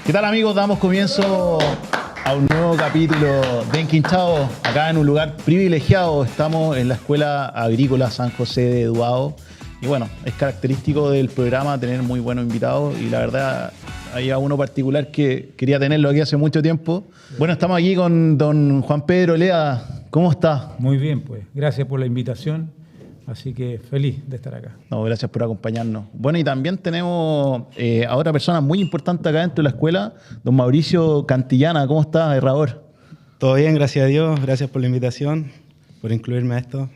¿Qué tal, amigos? Damos comienzo a un nuevo capítulo de Enquinchado, acá en un lugar privilegiado. Estamos en la Escuela Agrícola San José de Eduardo. Y bueno, es característico del programa tener muy buenos invitados y la verdad había uno particular que quería tenerlo aquí hace mucho tiempo. Bueno, estamos aquí con don Juan Pedro Lea. ¿Cómo está? Muy bien, pues. Gracias por la invitación. Así que feliz de estar acá. No, gracias por acompañarnos. Bueno, y también tenemos a otra persona muy importante acá dentro de la escuela, don Mauricio Cantillana. ¿Cómo está, Herrador? Todo bien, gracias a Dios. Gracias por la invitación, por incluirme a esto.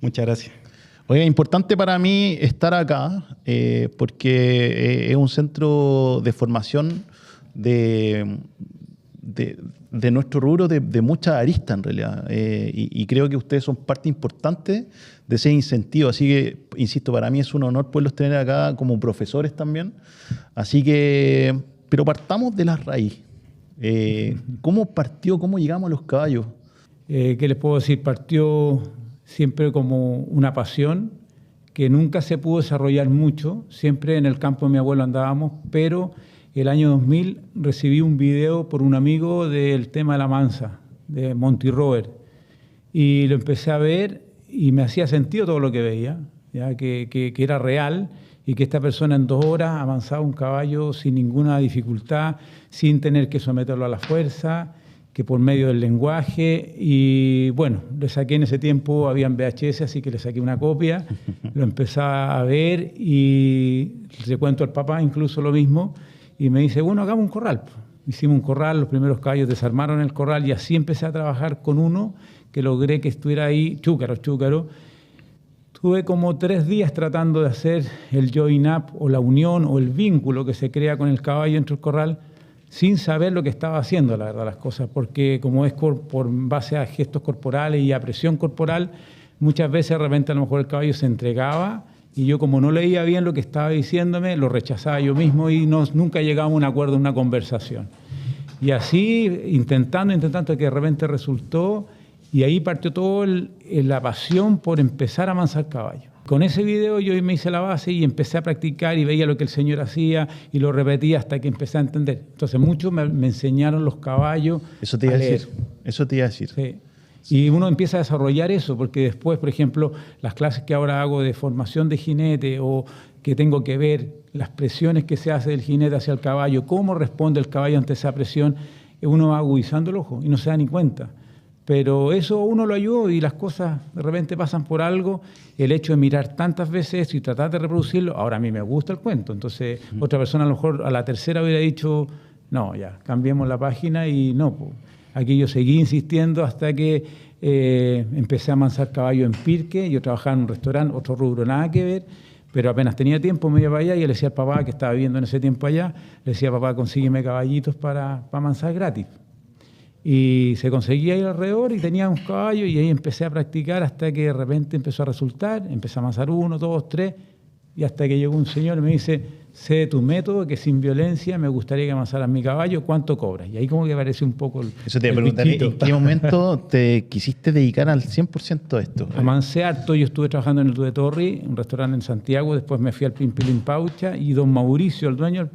Muchas gracias. Oye, importante para mí estar acá porque es un centro de formación de nuestro rubro de muchas aristas en realidad. Y creo que ustedes son parte importante de ese incentivo. Así que, insisto, para mí es un honor poderlos tener acá como profesores también. Así que, pero partamos de la raíz. ¿Cómo partió, cómo llegamos a los caballos? ¿Qué les puedo decir? Partió siempre como una pasión que nunca se pudo desarrollar mucho. Siempre en el campo de mi abuelo andábamos, pero el año 2000 recibí un video por un amigo del tema de la mansa, de Monty Robert, y lo empecé a ver y me hacía sentido todo lo que veía, ya que era real y que esta persona en 2 horas avanzaba un caballo sin ninguna dificultad, sin tener que someterlo a la fuerza, que por medio del lenguaje. Y bueno, le saqué en ese tiempo, habían VHS, así que le saqué una copia, lo empecé a ver y le cuento al papá incluso lo mismo. Y me dice, bueno, hagamos un corral. Hicimos un corral, los primeros caballos desarmaron el corral y así empecé a trabajar con uno que logré que estuviera ahí, chúcaro. Tuve como 3 días tratando de hacer el join up o la unión o el vínculo que se crea con el caballo entre el corral sin saber lo que estaba haciendo, la verdad, las cosas, porque como es por base a gestos corporales y a presión corporal, muchas veces de repente a lo mejor el caballo se entregaba y yo, como no leía bien lo que estaba diciéndome, lo rechazaba yo mismo y nunca llegábamos a un acuerdo, a una conversación. Y así, intentando, que de repente resultó, y ahí partió toda la pasión por empezar a amansar caballo. Con ese video yo me hice la base y empecé a practicar y veía lo que el señor hacía y lo repetía hasta que empecé a entender. Entonces muchos me enseñaron los caballos. Eso te iba a decir. Eso te iba a decir. Sí. Y uno empieza a desarrollar eso, porque después, por ejemplo, las clases que ahora hago de formación de jinete o que tengo que ver las presiones que se hace del jinete hacia el caballo, cómo responde el caballo ante esa presión, uno va agudizando el ojo y no se da ni cuenta. Pero eso uno lo ayudó y las cosas de repente pasan por algo. El hecho de mirar tantas veces eso y tratar de reproducirlo, ahora a mí me gusta el cuento. Entonces, otra persona a lo mejor a la tercera hubiera dicho, no, ya, cambiemos la página y no, pues. Aquí yo seguí insistiendo hasta que empecé a amansar caballo en Pirque. Yo trabajaba en un restaurante, otro rubro, nada que ver, pero apenas tenía tiempo me iba para allá y yo le decía al papá, que estaba viviendo en ese tiempo allá, le decía, papá, consígueme caballitos para amansar gratis. Y se conseguía ir alrededor y tenía un caballo y ahí empecé a practicar hasta que de repente empezó a resultar, empecé a amasar 1, 2, 3 y hasta que llegó un señor y me dice, sé de tu método, que sin violencia me gustaría que amasaras mi caballo, ¿cuánto cobras? Y ahí como que apareció un poco el Eso te iba a preguntar, ¿en qué momento te quisiste dedicar al 100% a esto? Amancé harto, yo estuve trabajando en el Tude Torri, un restaurante en Santiago, después me fui al Pimpilín Paucha y don Mauricio, el dueño,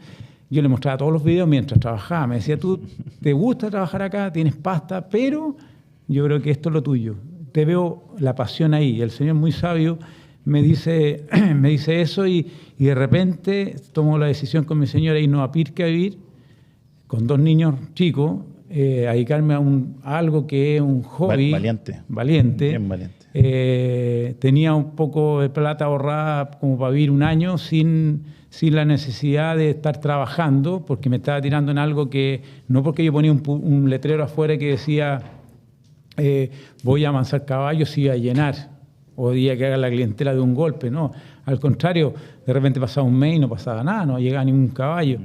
yo le mostraba todos los videos mientras trabajaba, me decía, tú te gusta trabajar acá, tienes pasta, pero yo creo que esto es lo tuyo, te veo la pasión ahí. El señor muy sabio me dice eso y de repente tomo la decisión con mi señora irnos a Pirque a vivir con 2 niños chicos, a dedicarme a algo que es un hobby. Valiente. Bien valiente. Tenía un poco de plata ahorrada como para vivir un año sin la necesidad de estar trabajando, porque me estaba tirando en algo que, no porque yo ponía un letrero afuera que decía voy a amansar caballos y iba a llenar, o día que haga la clientela de un golpe, no. Al contrario, de repente pasaba un mes y no pasaba nada, no llegaba ningún caballo.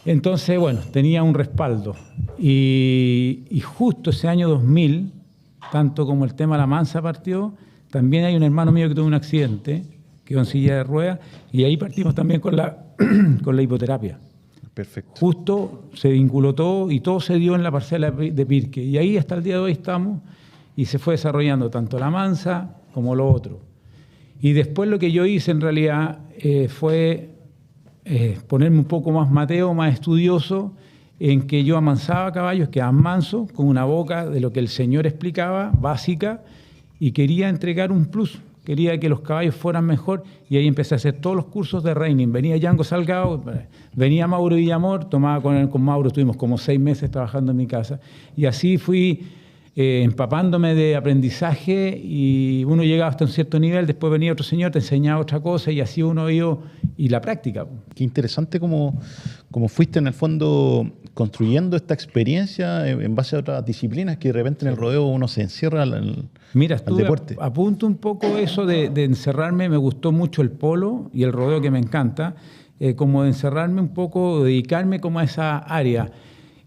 Entonces, bueno, tenía un respaldo. Y justo ese año 2000, tanto como el tema de la mansa partió, también hay un hermano mío que tuvo un accidente, quedó en silla de ruedas, y ahí partimos también con la hipoterapia. Perfecto. Justo se vinculó todo y todo se dio en la parcela de Pirque. Y ahí hasta el día de hoy estamos y se fue desarrollando tanto la mansa como lo otro. Y después lo que yo hice en realidad fue ponerme un poco más mateo, más estudioso, en que yo amansaba caballos, quedaban mansos, con una boca de lo que el señor explicaba, básica, y quería entregar un plus. Quería que los caballos fueran mejor y ahí empecé a hacer todos los cursos de reining. Venía Django Salgado, venía Mauro Villamor, tomaba con Mauro, estuvimos como 6 meses trabajando en mi casa. Y así fui empapándome de aprendizaje y uno llegaba hasta un cierto nivel, después venía otro señor, te enseñaba otra cosa y así uno iba y la práctica. Qué interesante cómo fuiste en el fondo construyendo esta experiencia en base a otras disciplinas que de repente en el rodeo uno se encierra Mira, al estuve deporte. apunto un poco eso de encerrarme, me gustó mucho el polo y el rodeo que me encanta, como de encerrarme un poco, dedicarme como a esa área.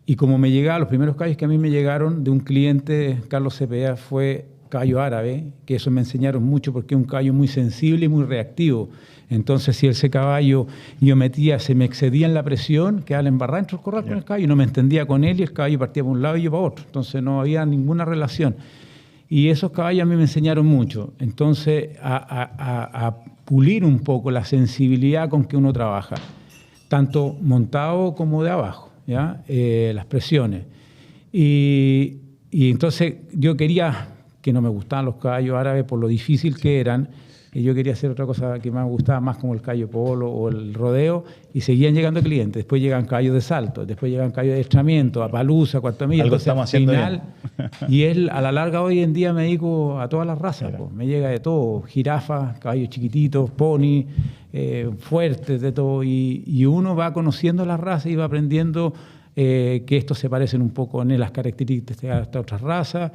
Y como me llegaba, los primeros caballos que a mí me llegaron de un cliente, Carlos Cepeda, fue caballo árabe, que eso me enseñaron mucho porque es un caballo muy sensible y muy reactivo. Entonces, si ese caballo yo metía, se me excedía en la presión, quedaba embarrado dentro del corral con el caballo, no me entendía con él y el caballo partía para un lado y yo para otro. Entonces, no había ninguna relación. Y esos caballos a mí me enseñaron mucho. Entonces, a pulir un poco la sensibilidad con que uno trabaja, tanto montado como de abajo. ¿Ya? Las presiones. Y entonces yo quería, que no me gustaban los caballos árabes por lo difícil que eran, y yo quería hacer otra cosa que me gustaba más como el caballo polo o el rodeo, y seguían llegando clientes. Después llegan caballos de salto, después llegan caballos de estramiento, a palusa, cuarto milla. Algo estamos haciendo final, y él, a la larga hoy en día me dedico a todas las razas. Claro. Pues, me llega de todo, jirafas, caballos chiquititos, pony, fuertes, de todo. Y uno va conociendo las razas y va aprendiendo que estos se parecen un poco en las características de estas otras razas.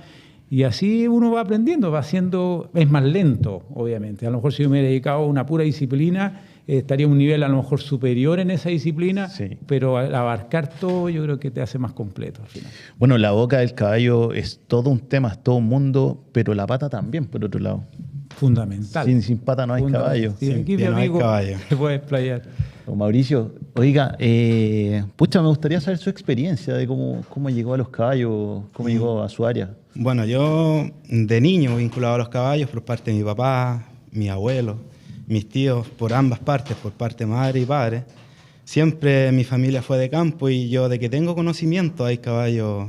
Y así uno va aprendiendo, va haciendo, es más lento, obviamente. A lo mejor si yo me hubiera dedicado a una pura disciplina, estaría a un nivel a lo mejor superior en esa disciplina, sí. Pero al abarcar todo yo creo que te hace más completo al final. Bueno, la boca del caballo es todo un tema, es todo un mundo, pero la pata también, por otro lado. Fundamental. Sin pata no hay caballo. Sí, aquí mi amigo se puede explayar. Mauricio, oiga, pucha, me gustaría saber su experiencia de cómo llegó a los caballos, cómo llegó a su área. Bueno, yo de niño vinculado a los caballos por parte de mi papá, mi abuelo, mis tíos, por ambas partes, por parte de madre y padre. Siempre mi familia fue de campo y yo de que tengo conocimiento hay caballos,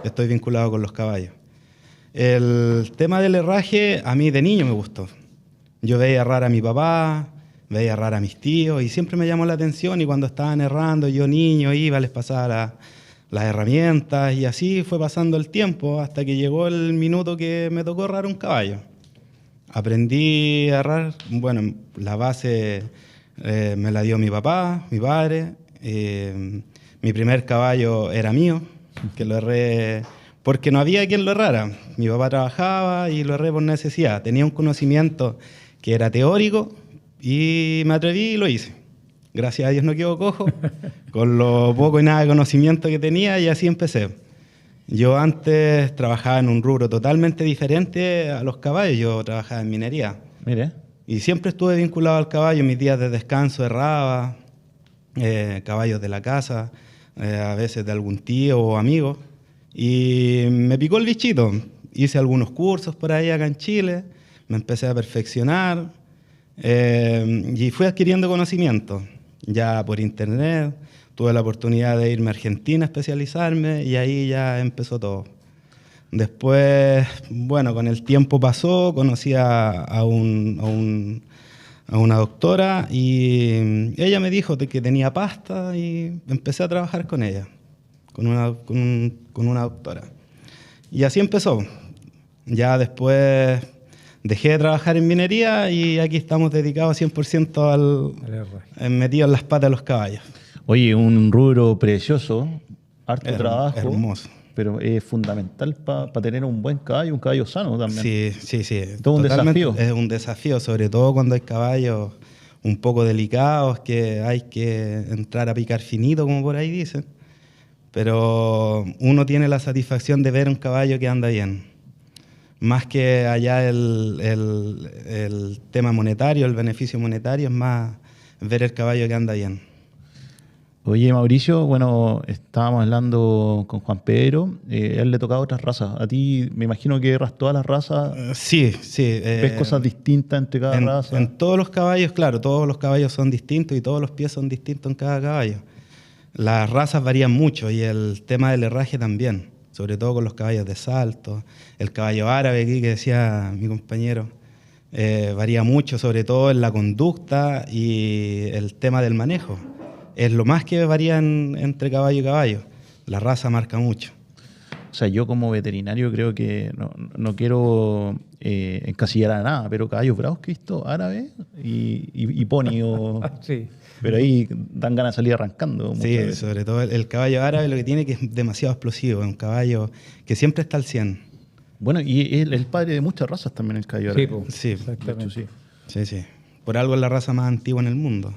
estoy vinculado con los caballos. El tema del herraje a mí de niño me gustó. Yo veía errar a mi papá, veía errar a mis tíos y siempre me llamó la atención y cuando estaban errando yo niño iba, les pasaba las herramientas y así fue pasando el tiempo hasta que llegó el minuto que me tocó errar un caballo. Aprendí a errar, bueno, la base me la dio mi papá, mi padre. Mi primer caballo era mío, que lo erré porque no había quien lo errara. Mi papá trabajaba y lo erré por necesidad. Tenía un conocimiento que era teórico y me atreví y lo hice. Gracias a Dios no quedo cojo, con lo poco y nada de conocimiento que tenía y así empecé. Yo antes trabajaba en un rubro totalmente diferente a los caballos, yo trabajaba en minería. Mire. Y siempre estuve vinculado al caballo, en mis días de descanso erraba, caballos de la casa, a veces de algún tío o amigo. Y me picó el bichito, hice algunos cursos por ahí acá en Chile, me empecé a perfeccionar y fui adquiriendo conocimiento. Ya por internet, tuve la oportunidad de irme a Argentina a especializarme y ahí ya empezó todo. Después, bueno, con el tiempo pasó, conocí a una doctora y ella me dijo que tenía pasta y empecé a trabajar con ella, con una doctora. Y así empezó. Ya después dejé de trabajar en minería y aquí estamos dedicados 100% metidos en las patas de los caballos. Oye, un rubro precioso, harto trabajo. Hermoso. Pero es fundamental para tener un buen caballo, un caballo sano también. Sí. Todo un desafío. Es un desafío, sobre todo cuando hay caballos un poco delicados, que hay que entrar a picar finito, como por ahí dicen. Pero uno tiene la satisfacción de ver un caballo que anda bien. Más que allá el tema monetario, el beneficio monetario, es más ver el caballo que anda bien. Oye, Mauricio, bueno, estábamos hablando con Juan Pedro, a él le tocaba otras razas. A ti, me imagino que erras todas las razas. Sí. ¿Ves cosas distintas entre cada raza? En todos los caballos, claro, todos los caballos son distintos y todos los pies son distintos en cada caballo. Las razas varían mucho y el tema del herraje también, sobre todo con los caballos de salto. El caballo árabe aquí que decía mi compañero, varía mucho, sobre todo en la conducta y el tema del manejo. Es lo más que varían entre caballo y caballo. La raza marca mucho. O sea, yo como veterinario creo que no quiero encasillar a nada, pero caballos bravos que he visto, árabe y pony. Sí. Pero ahí dan ganas de salir arrancando. Sí, sobre todo el caballo árabe lo que tiene que es demasiado explosivo. Es un caballo que siempre está al 100. Bueno, y es el padre de muchas razas también el caballo árabe. Sí, exactamente. Sí. Por algo es la raza más antigua en el mundo.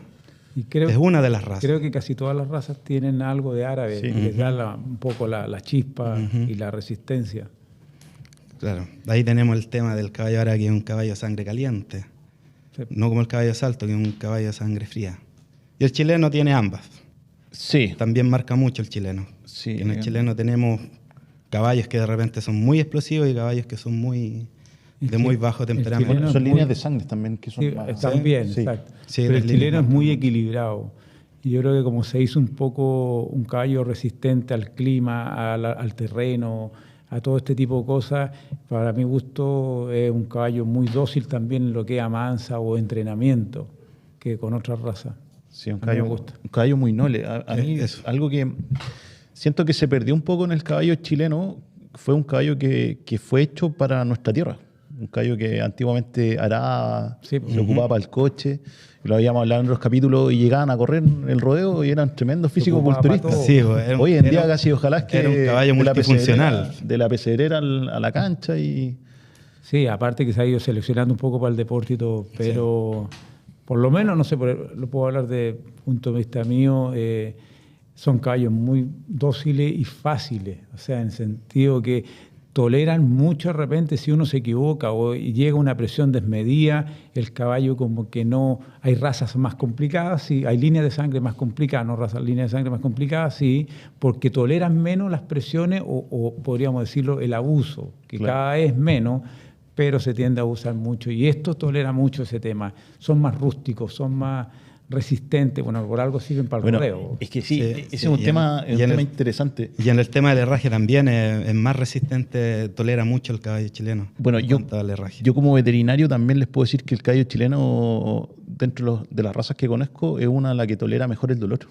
Y es una de las razas. Creo que casi todas las razas tienen algo de árabe, que les da un poco la chispa y la resistencia. Claro, ahí tenemos el tema del caballo árabe, que es un caballo de sangre caliente. Sí. No como el caballo de salto, que es un caballo de sangre fría. Y el chileno tiene ambas. Sí. También marca mucho el chileno. Sí. En el chileno tenemos caballos que de repente son muy explosivos y caballos que son muy bajo temperamento. Son líneas de sangre también que son más. También, sí. Exacto. Sí, pero el chileno es muy equilibrado. Y yo creo que como se hizo un poco un caballo resistente al clima, al terreno, a todo este tipo de cosas, para mi gusto es un caballo muy dócil también en lo que es amansa o entrenamiento, que con otras razas. Sí, un caballo muy noble. A mí es algo que siento que se perdió un poco en el caballo chileno. Fue un caballo que fue hecho para nuestra tierra. Un caballo que antiguamente araba, se ocupaba para el coche. Lo habíamos hablado en otros capítulos y llegaban a correr el rodeo y eran tremendos físico-culturistas. Sí, hoy en día casi ojalá es que era un caballo multifuncional. De la pesebrera a la cancha. Sí, aparte que se ha ido seleccionando un poco para el deporte y todo, pero por lo menos, no sé, lo puedo hablar de punto de vista mío, son caballos muy dóciles y fáciles, o sea, en el sentido que toleran mucho de repente si uno se equivoca o llega una presión desmedida, el caballo como que no... Hay razas más complicadas, sí, hay líneas de sangre más complicadas, no líneas de sangre más complicadas, sí, porque toleran menos las presiones o podríamos decirlo, el abuso, que cada vez menos, pero se tiende a abusar mucho. Y esto tolera mucho ese tema. Son más rústicos, son más resistentes, bueno, por algo sirven para el rodeo. Es que ese es un tema interesante. Y en el tema del herraje también es más resistente, tolera mucho el caballo chileno. Bueno, yo como veterinario también les puedo decir que el caballo chileno, dentro de las razas que conozco, es una la que tolera mejor el dolor.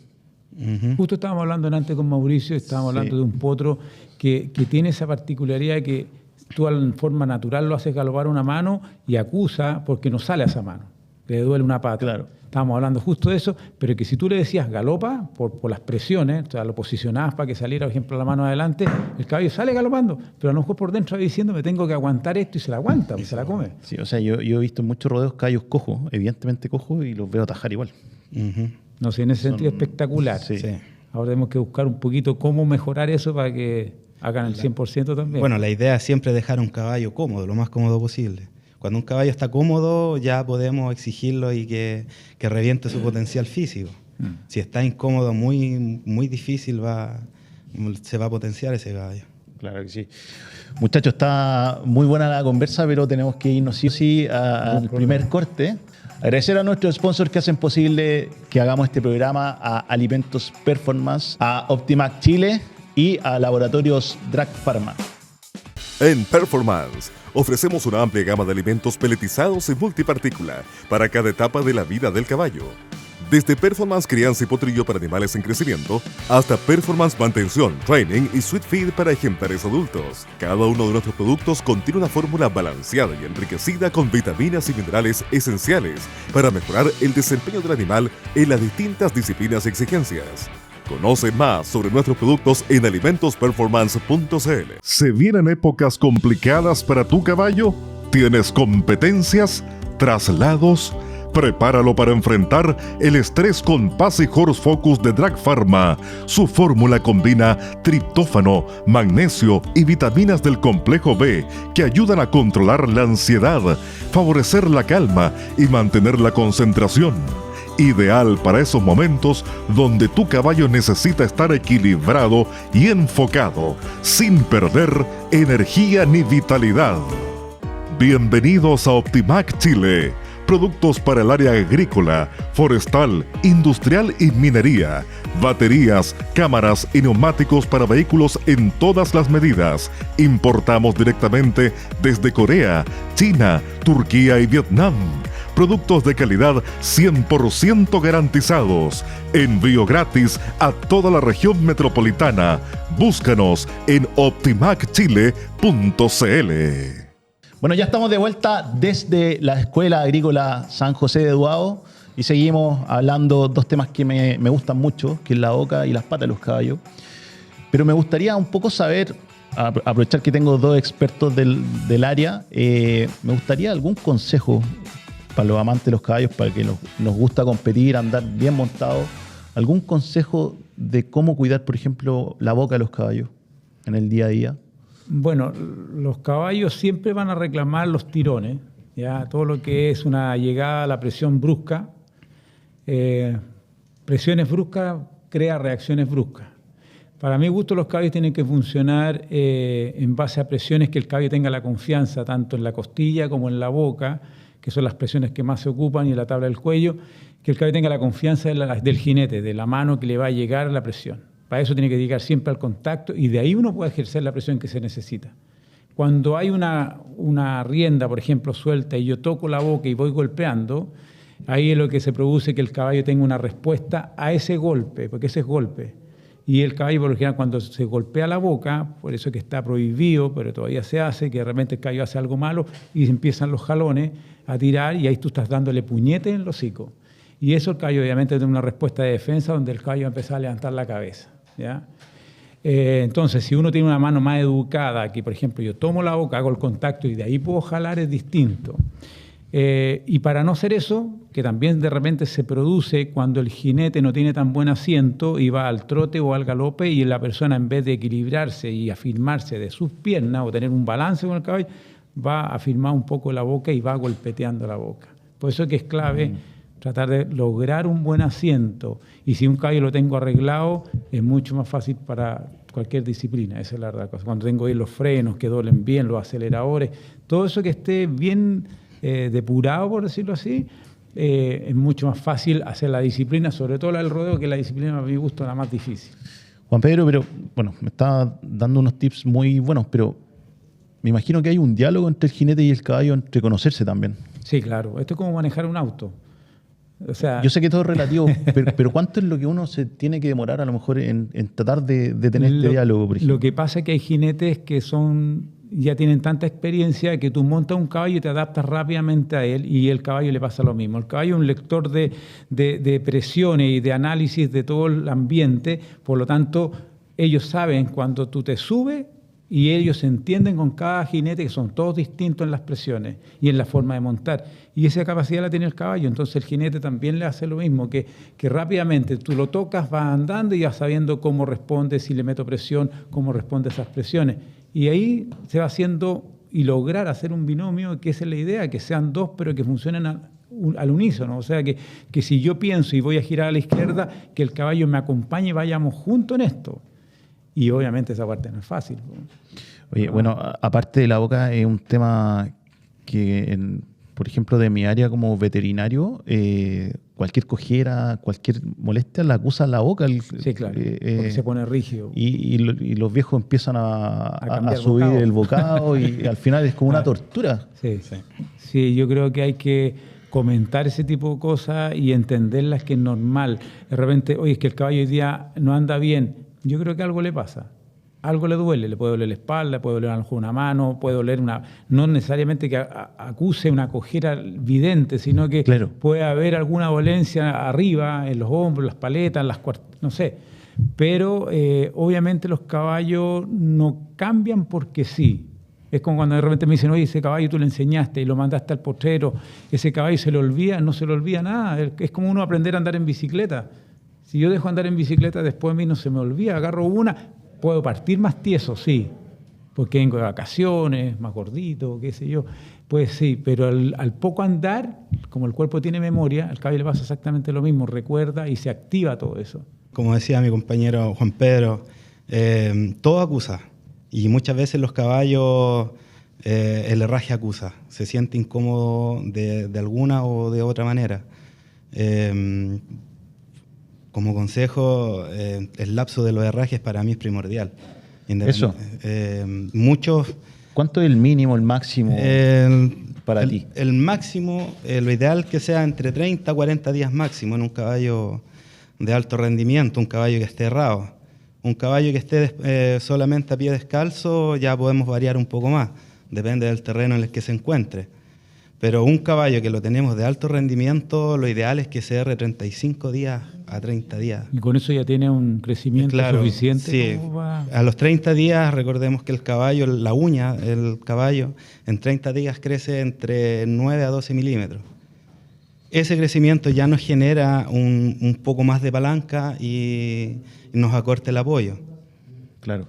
Justo estábamos hablando antes con Mauricio, estábamos hablando de un potro que tiene esa particularidad que tú en forma natural lo haces galopar una mano y acusa porque no sale a esa mano, le duele una pata. Claro. Estábamos hablando justo de eso, pero que si tú le decías galopa por las presiones, o sea, lo posicionabas para que saliera, por ejemplo, la mano adelante, el caballo sale galopando, pero a lo mejor por dentro va diciendo me tengo que aguantar esto y se la aguanta, se la come. Sí, o sea, yo he visto en muchos rodeos caballos cojos, evidentemente cojos, y los veo atajar igual. No sé, en ese sentido espectacular. Sí. Ahora tenemos que buscar un poquito cómo mejorar eso para que hagan el 100% también. Bueno, la idea es siempre dejar un caballo cómodo, lo más cómodo posible. Cuando un caballo está cómodo, ya podemos exigirlo y que reviente su potencial físico. Si está incómodo, muy, muy difícil se va a potenciar ese caballo. Claro que sí. Muchachos, está muy buena la conversa, pero tenemos que irnos sí o sí al primer corte. Agradecer a nuestros sponsors que hacen posible que hagamos este programa, a Alimentos Performance, a Optimac Chile y a Laboratorios Drag Pharma. En Performance ofrecemos una amplia gama de alimentos peletizados y multipartícula para cada etapa de la vida del caballo. Desde Performance Crianza y Potrillo para animales en crecimiento hasta Performance Mantención, Training y Sweet Feed para ejemplares adultos. Cada uno de nuestros productos contiene una fórmula balanceada y enriquecida con vitaminas y minerales esenciales para mejorar el desempeño del animal en las distintas disciplinas y exigencias. Conoce más sobre nuestros productos en alimentosperformance.cl. ¿Se vienen épocas complicadas para tu caballo? ¿Tienes competencias? ¿Traslados? Prepáralo para enfrentar el estrés con Pasi Horse Focus de Drag Pharma. Su fórmula combina triptófano, magnesio y vitaminas del complejo B que ayudan a controlar la ansiedad, favorecer la calma y mantener la concentración. ideal para esos momentos donde tu caballo necesita estar equilibrado y enfocado, sin perder energía ni vitalidad. Bienvenidos a Optimac Chile, productos para el área agrícola, forestal, industrial y minería, baterías, cámaras y neumáticos para vehículos en todas las medidas. Importamos directamente desde Corea, China, Turquía y Vietnam. Productos de calidad 100% garantizados. Envío gratis a toda la región metropolitana. Búscanos en optimacchile.cl. Bueno, ya estamos de vuelta desde la Escuela Agrícola San José de Duao y seguimos hablando dos temas que me gustan mucho, que es la boca y las patas de los caballos. Pero me gustaría un poco saber, aprovechar que tengo dos expertos del área, me gustaría algún consejo para los amantes de los caballos, para que nos gusta competir, andar bien montados, algún consejo de cómo cuidar, por ejemplo, la boca de los caballos en el día a día. Bueno, los caballos siempre van a reclamar los tirones, ¿ya? Todo lo que es una llegada a la presión brusca. Presiones bruscas crea reacciones bruscas. Para mi gusto, los caballos tienen que funcionar en base a presiones que el caballo tenga la confianza, tanto en la costilla como en la boca, que son las presiones que más se ocupan, y en la tabla del cuello, que el caballo tenga la confianza del jinete, de la mano que le va a llegar la presión. Para eso tiene que llegar siempre al contacto y de ahí uno puede ejercer la presión que se necesita. Cuando hay una rienda, por ejemplo, suelta y yo toco la boca y voy golpeando, ahí es lo que se produce que el caballo tenga una respuesta a ese golpe, porque ese es golpe. Y el caballo, por lo general, cuando se golpea la boca, por eso que está prohibido, pero todavía se hace, que de repente el caballo hace algo malo y empiezan los jalones a tirar y ahí tú estás dándole puñete en el hocico. Y eso el caballo obviamente tiene una respuesta de defensa donde el caballo va a empezar a levantar la cabeza, ¿ya? Entonces, si uno tiene una mano más educada, que por ejemplo yo tomo la boca, hago el contacto y de ahí puedo jalar, es distinto. Y para no hacer eso, que también de repente se produce cuando el jinete no tiene tan buen asiento y va al trote o al galope y la persona, en vez de equilibrarse y afirmarse de sus piernas o tener un balance con el caballo, va a afirmar un poco la boca y va golpeteando la boca. Por eso es que es clave tratar de lograr un buen asiento. Y si un caballo lo tengo arreglado, es mucho más fácil para cualquier disciplina. Esa es la verdad. Cuando tengo ahí los frenos que doblen bien, los aceleradores, todo eso que esté bien depurado, por decirlo así, es mucho más fácil hacer la disciplina, sobre todo la del rodeo, que la disciplina a mi gusto es la más difícil. Juan Pedro, pero bueno, me está dando unos tips muy buenos, pero me imagino que hay un diálogo entre el jinete y el caballo, entre conocerse también. Sí, claro. Esto es como manejar un auto. O sea, yo sé que todo es relativo, pero ¿cuánto es lo que uno se tiene que demorar a lo mejor en tratar de tener este diálogo, por ejemplo? Lo que pasa es que hay jinetes que ya tienen tanta experiencia que tú montas un caballo y te adaptas rápidamente a él y el caballo le pasa lo mismo. El caballo es un lector de presiones y de análisis de todo el ambiente, por lo tanto ellos saben cuando tú te subes y ellos se entienden con cada jinete, que son todos distintos en las presiones y en la forma de montar. Y esa capacidad la tiene el caballo, entonces el jinete también le hace lo mismo, que rápidamente tú lo tocas, vas andando y ya sabiendo cómo responde, si le meto presión, cómo responde a esas presiones. Y ahí se va haciendo y lograr hacer un binomio, que esa es la idea, que sean dos, pero que funcionen al unísono. O sea, que si yo pienso y voy a girar a la izquierda, que el caballo me acompañe y vayamos juntos en esto. Y obviamente esa parte no es fácil. Oye, bueno, aparte de la boca, es un tema que, por ejemplo, de mi área como veterinario, cualquier cojera, cualquier molestia la acusa la boca. Sí, claro, porque se pone rígido. Y los viejos empiezan a subir el bocado y al final es como una tortura. Sí, yo creo que hay que comentar ese tipo de cosas y entenderlas, que es normal. De repente, oye, es que el caballo hoy día no anda bien. Yo creo que algo le pasa, algo le duele, le puede doler la espalda, le puede doler a lo mejor una mano, puede doler no necesariamente que acuse una cojera evidente, sino que claro, puede haber alguna dolencia arriba, en los hombros, las paletas, no sé. Pero obviamente los caballos no cambian porque sí. Es como cuando de repente me dicen, oye, ese caballo tú le enseñaste y lo mandaste al potrero, ese caballo se le olvida, no se le olvida nada. Es como uno aprender a andar en bicicleta. Si yo dejo andar en bicicleta, después a mí no se me olvida, agarro una, puedo partir más tieso, sí, porque vengo de vacaciones, más gordito, qué sé yo. Pues sí, pero al poco andar, como el cuerpo tiene memoria, al caballo le pasa exactamente lo mismo, recuerda y se activa todo eso. Como decía mi compañero Juan Pedro, todo acusa. Y muchas veces los caballos, el herraje acusa. Se siente incómodo de alguna o de otra manera. Como consejo, el lapso de los herrajes para mí es primordial. Eso. Muchos... ¿Cuánto es el mínimo, el máximo para ti? El máximo, lo ideal que sea entre 30 a 40 días máximo en un caballo de alto rendimiento, un caballo que esté errado. Un caballo que esté solamente a pie descalzo ya podemos variar un poco más, depende del terreno en el que se encuentre. Pero un caballo que lo tenemos de alto rendimiento, lo ideal es que se erre 35 días a 30 días. Y con eso ya tiene un crecimiento suficiente. Sí. A los 30 días, recordemos que el caballo, la uña del caballo, en 30 días crece entre 9 a 12 milímetros. Ese crecimiento ya nos genera un poco más de palanca y nos acorta el apoyo. Claro.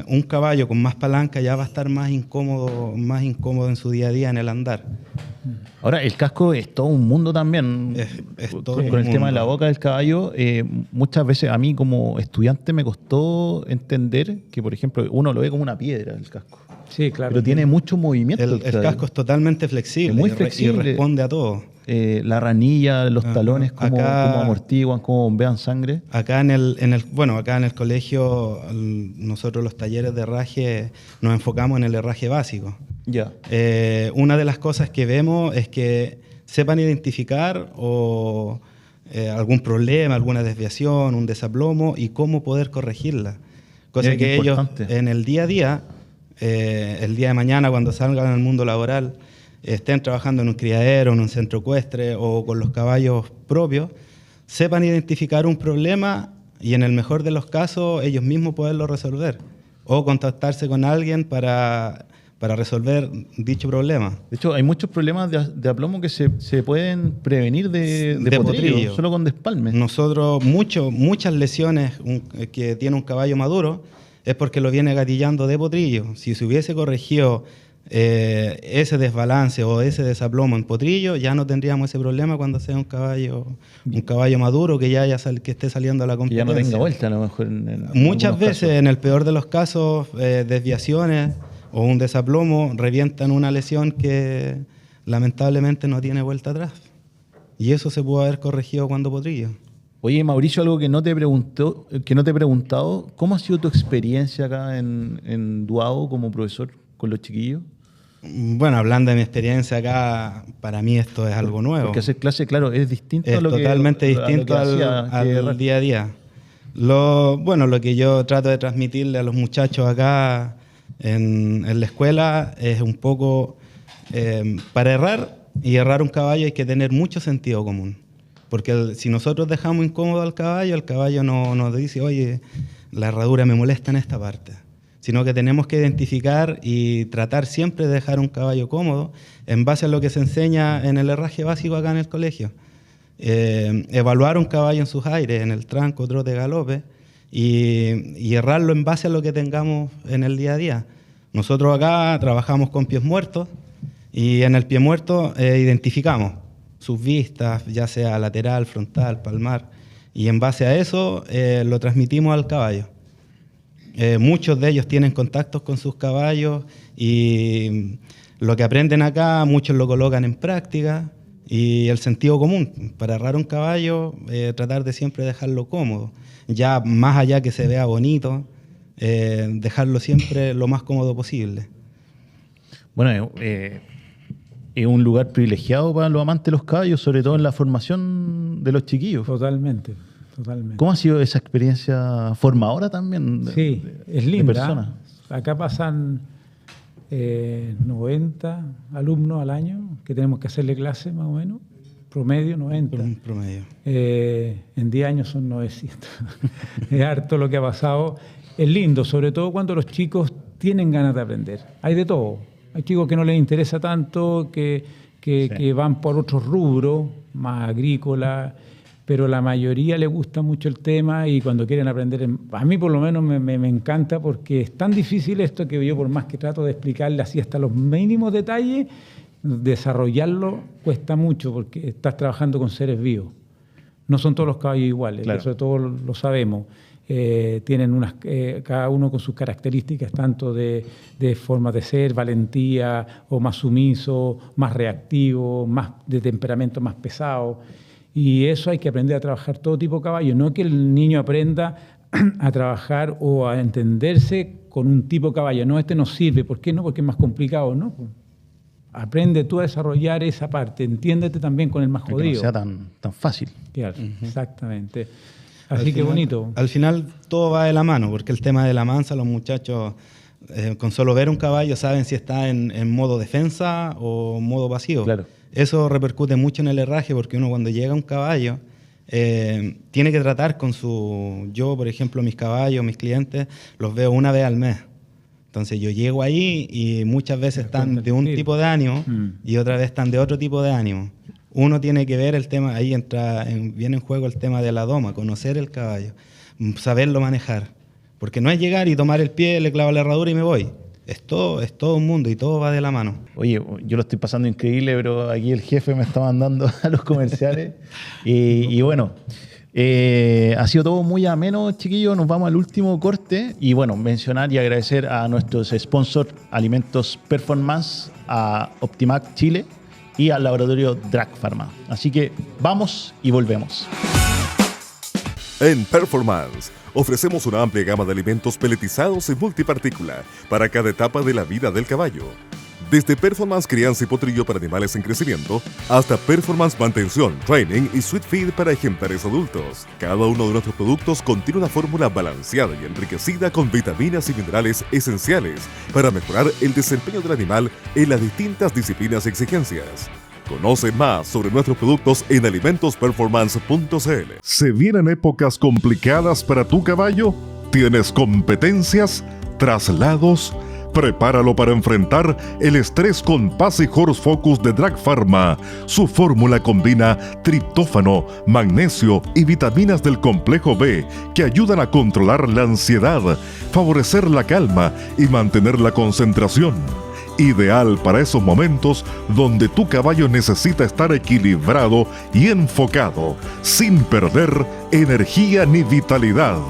Un caballo con más palanca ya va a estar más incómodo en su día a día en el andar. Ahora, el casco es todo un mundo también. Es todo con el tema de la boca del caballo, muchas veces a mí como estudiante me costó entender que, por ejemplo, uno lo ve como una piedra el casco. Sí, claro. Pero tiene mucho movimiento. El casco es totalmente flexible, es muy flexible. Y responde a todo. La ranilla, los talones, cómo amortiguan, cómo bombean sangre. Acá en el colegio, nosotros los talleres de herraje nos enfocamos en el herraje básico. Ya. Una de las cosas que vemos es que sepan identificar algún problema, alguna desviación, un desaplomo y cómo poder corregirla. Cosa que ellos en el día a día, el día de mañana cuando salgan al mundo laboral, estén trabajando en un criadero, en un centro ecuestre o con los caballos propios, sepan identificar un problema y en el mejor de los casos ellos mismos poderlo resolver o contactarse con alguien para resolver dicho problema. De hecho, hay muchos problemas de aplomo que se pueden prevenir de potrillo, solo con despalme. Nosotros, muchas lesiones que tiene un caballo maduro es porque lo viene gatillando de potrillo. Si se hubiese corregido ese desbalance o ese desaplomo en potrillo, ya no tendríamos ese problema cuando sea un caballo maduro que que esté saliendo a la competencia. Que ya no tenga vuelta a lo mejor. Muchas veces, en el peor de los casos, desviaciones o un desaplomo revientan una lesión que lamentablemente no tiene vuelta atrás. Y eso se pudo haber corregido cuando potrillo. Oye, Mauricio, algo que no te he preguntado, ¿cómo ha sido tu experiencia acá en Duao como profesor con los chiquillos? Bueno, hablando de mi experiencia acá, para mí esto es algo nuevo. Porque hacer clase, claro, es distinto a lo que... Es totalmente distinto al día a día. Lo que yo trato de transmitirle a los muchachos acá en la escuela es un poco, para errar un caballo hay que tener mucho sentido común. Porque si nosotros dejamos incómodo al caballo, el caballo no nos dice, oye, la herradura me molesta en esta parte. Sino que tenemos que identificar y tratar siempre de dejar un caballo cómodo en base a lo que se enseña en el herraje básico acá en el colegio. Evaluar un caballo en sus aires, en el tranco, trote, galope, y errarlo en base a lo que tengamos en el día a día. Nosotros acá trabajamos con pies muertos y en el pie muerto identificamos sus vistas, ya sea lateral, frontal, palmar, y en base a eso lo transmitimos al caballo. Muchos de ellos tienen contactos con sus caballos y lo que aprenden acá, muchos lo colocan en práctica y el sentido común. Para errar un caballo, tratar de siempre dejarlo cómodo. Ya más allá que se vea bonito, dejarlo siempre lo más cómodo posible. Bueno, es un lugar privilegiado para los amantes de los caballos, sobre todo en la formación de los chiquillos. Totalmente. ¿Cómo ha sido esa experiencia formadora también? Sí, es linda. De personas. Acá pasan 90 alumnos al año que tenemos que hacerle clase más o menos. Promedio 90. Promedio. En 10 años son 900. Es harto lo que ha pasado. Es lindo, sobre todo cuando los chicos tienen ganas de aprender. Hay de todo. Hay chicos que no les interesa tanto, que van por otros rubros, más agrícola, pero la mayoría le gusta mucho el tema y cuando quieren aprender, a mí por lo menos me encanta porque es tan difícil esto que yo por más que trato de explicarle así hasta los mínimos detalles, desarrollarlo cuesta mucho porque estás trabajando con seres vivos. No son todos los caballos iguales, claro. Eso todos lo sabemos. Tienen cada uno con sus características, tanto de forma de ser, valentía, o más sumiso, más reactivo, más de temperamento más pesado. Y eso hay que aprender a trabajar todo tipo de caballo, no que el niño aprenda a trabajar o a entenderse con un tipo de caballo. No, este no sirve. ¿Por qué no? Porque es más complicado, ¿no? Aprende tú a desarrollar esa parte, entiéndete también con el más jodido. Que no sea tan fácil. Claro, exactamente. Así que bonito. Al final todo va de la mano, porque el tema de la mansa, los muchachos con solo ver un caballo saben si está en modo defensa o modo pasivo. Claro. Eso repercute mucho en el herraje, porque uno cuando llega a un caballo tiene que tratar con su... Yo, por ejemplo, mis caballos, mis clientes, los veo una vez al mes. Entonces yo llego ahí y muchas veces están de un tipo de ánimo y otra vez están de otro tipo de ánimo. Uno tiene que ver el tema, ahí viene en juego el tema de la doma, conocer el caballo, saberlo manejar. Porque no es llegar y tomar el pie, le clavo la herradura y me voy. Es todo un mundo y todo va de la mano. Oye, yo lo estoy pasando increíble, pero aquí el jefe me está mandando a los comerciales. y bueno, ha sido todo muy ameno, chiquillos. Nos vamos al último corte. Y bueno, mencionar y agradecer a nuestros sponsors Alimentos Performance, a Optimac Chile y al laboratorio Drag Pharma. Así que vamos y volvemos. En Performance ofrecemos una amplia gama de alimentos peletizados y multipartícula para cada etapa de la vida del caballo. Desde Performance Crianza y Potrillo para animales en crecimiento hasta Performance Mantención, Training y Sweet Feed para ejemplares adultos. Cada uno de nuestros productos contiene una fórmula balanceada y enriquecida con vitaminas y minerales esenciales para mejorar el desempeño del animal en las distintas disciplinas y exigencias. Conoce más sobre nuestros productos en alimentosperformance.cl. ¿Se vienen épocas complicadas para tu caballo? ¿Tienes competencias? ¿Traslados? Prepáralo para enfrentar el estrés con Passy Horse Focus de Drag Pharma. Su fórmula combina triptófano, magnesio y vitaminas del complejo B que ayudan a controlar la ansiedad, favorecer la calma y mantener la concentración. Ideal para esos momentos donde tu caballo necesita estar equilibrado y enfocado, sin perder energía ni vitalidad.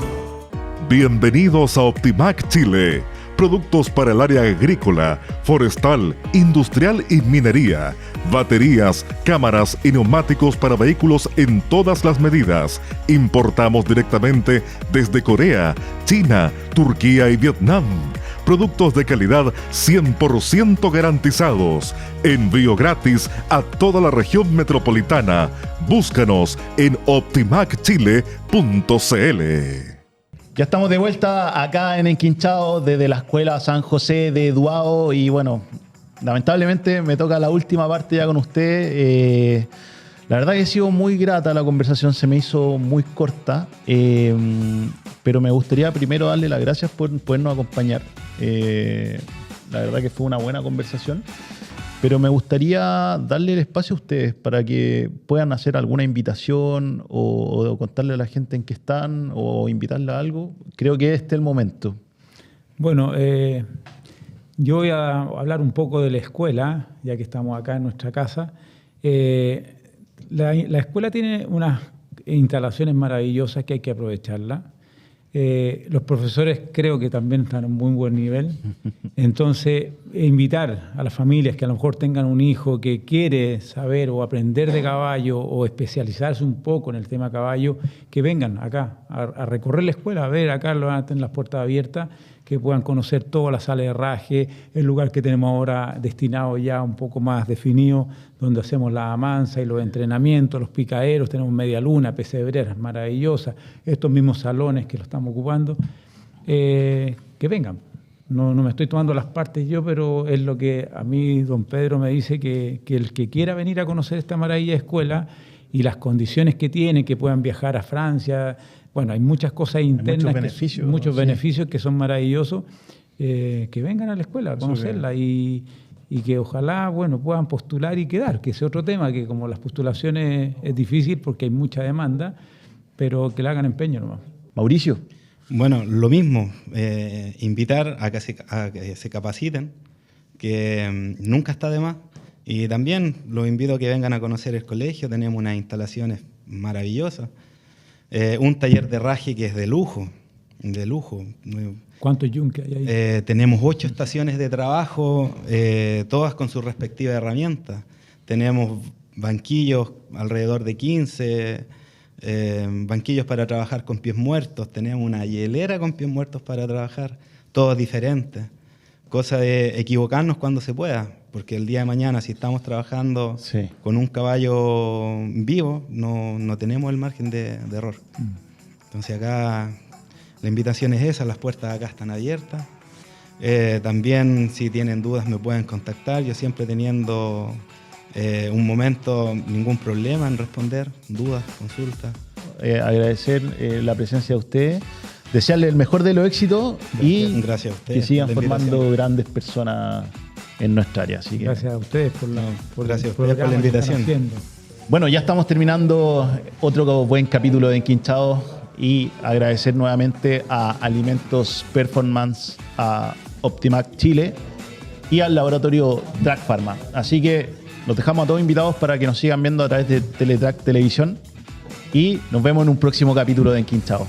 Bienvenidos a Optimac Chile. Productos para el área agrícola, forestal, industrial y minería. Baterías, cámaras y neumáticos para vehículos en todas las medidas. Importamos directamente desde Corea, China, Turquía y Vietnam. Productos de calidad 100% garantizados. Envío gratis a toda la región metropolitana. Búscanos en optimacchile.cl. Ya estamos de vuelta acá en Enquinchao desde la Escuela San José de Duao y bueno, lamentablemente me toca la última parte ya con usted. La verdad que ha sido muy grata la conversación, se me hizo muy corta, pero me gustaría primero darle las gracias por podernos acompañar. La verdad que fue una buena conversación, pero me gustaría darle el espacio a ustedes para que puedan hacer alguna invitación o contarle a la gente en qué están o invitarle a algo. Creo que este es el momento. Bueno, yo voy a hablar un poco de la escuela, ya que estamos acá en nuestra casa. La escuela tiene unas instalaciones maravillosas que hay que aprovecharlas. Los profesores creo que también están en muy buen nivel. Entonces, invitar a las familias que a lo mejor tengan un hijo que quiere saber o aprender de caballo o especializarse un poco en el tema caballo, que vengan acá a recorrer la escuela, a ver, acá lo van a tener las puertas abiertas, que puedan conocer toda la sala de herraje, el lugar que tenemos ahora destinado ya un poco más definido, donde hacemos la amansa y los entrenamientos, los picaderos, tenemos media luna, pesebreras maravillosas, estos mismos salones que lo estamos ocupando, que vengan. No me estoy tomando las partes yo, pero es lo que a mí don Pedro me dice, que el que quiera venir a conocer esta maravilla de escuela y las condiciones que tiene, que puedan viajar a Francia. Bueno, hay muchas cosas internas, muchos beneficios que son maravillosos, que vengan a la escuela a conocerla y y que ojalá, bueno, puedan postular y quedar, que es otro tema, que como las postulaciones es difícil porque hay mucha demanda, pero que le hagan empeño nomás. Mauricio. Bueno, lo mismo, invitar a que se capaciten, que nunca está de más. Y también los invito a que vengan a conocer el colegio, tenemos unas instalaciones maravillosas. Un taller de raje que es de lujo, de lujo. ¿Cuántos yunques hay ahí? Tenemos 8 estaciones de trabajo, todas con sus respectivas herramientas. Tenemos banquillos alrededor de 15, banquillos para trabajar con pies muertos. Tenemos una hielera con pies muertos para trabajar, todos diferentes. Cosa de equivocarnos cuando se pueda, porque el día de mañana si estamos trabajando con un caballo vivo, no tenemos el margen de error. Entonces acá la invitación es esa, las puertas acá están abiertas. También si tienen dudas me pueden contactar, yo siempre teniendo un momento, ningún problema en responder dudas, consultas. Agradecer la presencia de ustedes, desearles el mejor de los éxitos y gracias a ustedes que sigan formando grandes personas en nuestra área. Así que, gracias a ustedes por la invitación. Bueno, ya estamos terminando otro buen capítulo de Enquinchados y agradecer nuevamente a Alimentos Performance, a Optimac Chile y al laboratorio Track Pharma. Así que los dejamos a todos invitados para que nos sigan viendo a través de Teletrack Televisión y nos vemos en un próximo capítulo de Enquinchados.